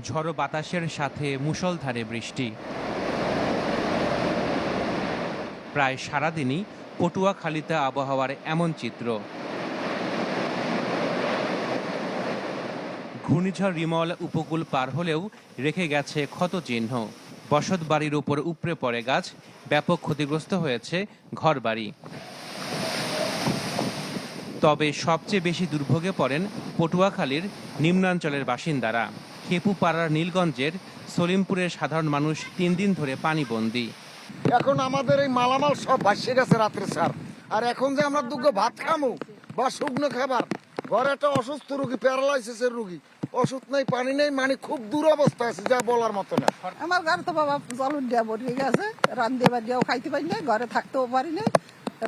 ঝড়ো বাতাসের সাথে মুষলধারে বৃষ্টি। প্রায় সারাদিনই পটুয়াখালীতে আবহাওয়ার এমন চিত্র। ঘূর্ণিঝড় রিমল উপকূল পার হলেও রেখে গেছে ক্ষতচিহ্ন। বসত বাড়ির উপর উপড়ে পড়ে গাছ, ব্যাপক ক্ষতিগ্রস্ত হয়েছে ঘরবাড়ি। তবে সবচেয়ে বেশি দুর্ভোগে পড়েন পটুয়াখালীর নিম্নাঞ্চলের বাসিন্দারা। খেপুপাড়ার নীলগঞ্জের সলিমপুরের সাধারণ মানুষ 3 দিন ধরে পানিবন্দী। এখন আমাদের এই মালামাল সব ভাসিয়ে গেছে রাত্রে স্যার। আর এখন যে আমরা দুটো ভাত খামু বা শুকনো খাবার, ঘরে একটা অসুস্থ রুগী, প্যারালাইসিসের রুগী, ওষুধ নেই, পানি নেই, মানে খুব দূর অবস্থা আছে, যা বলার মতো না। আমার ঘর তো বাবা জলুন দিয়া ভরিয়ে গেছে, রান্ধে বাড়িয়াও খাইতে পারি না, ঘরে থাকতেও পারি না,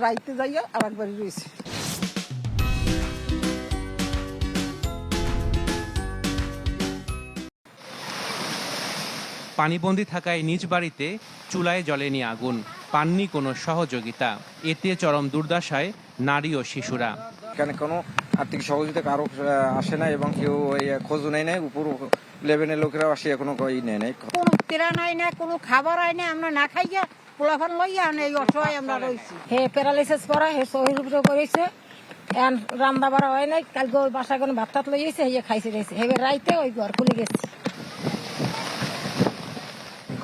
রাইতে যাইয়া আর একবারই রয়েছে। পানিবন্দী থাকায় নিজ বাড়িতে চুলায় জ্বলেনি আগুন, পাননি কোনো সহযোগিতা। এতে চরম দুর্দশায় নারী ও শিশুরা। এখানে কোনো আর্থিক সহযোগিতা কারো আসে না এবং কেউ খোঁজও নেয় নাই, উপর লেভেলের লোকেরাও আসে এখনো নেয় নাই। কোনো ত্রাণ হয় না, কোনো খাবার হয় না, আমরা না খাইয়া পোলাফান লইয়া এই অসহায় আমরা রয়েছি। হে প্যারালাইসিস করা, হে শরীর উপরে করেছে, রান্না বাড়া হয় নাই। কালকে ওই বাসায় কোনো ভাত টাত লইয়েছে, হে খাইছে রয়েছে, হেবে রাইতে ওই ঘর খুলে গেছে।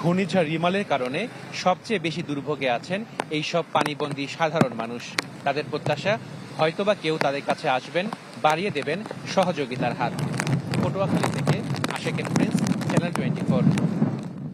ঘূর্ণিঝড় রিমলের কারণে সবচেয়ে বেশি দুর্ভোগে আছেন এইসব পানিবন্দী সাধারণ মানুষ। তাদের প্রত্যাশা হয়তোবা কেউ তাদের কাছে আসবেন, বাড়িয়ে দেবেন সহযোগিতার হাত। পটুয়াখালী থেকে আশেকের প্রিন্স, চ্যানেল 24।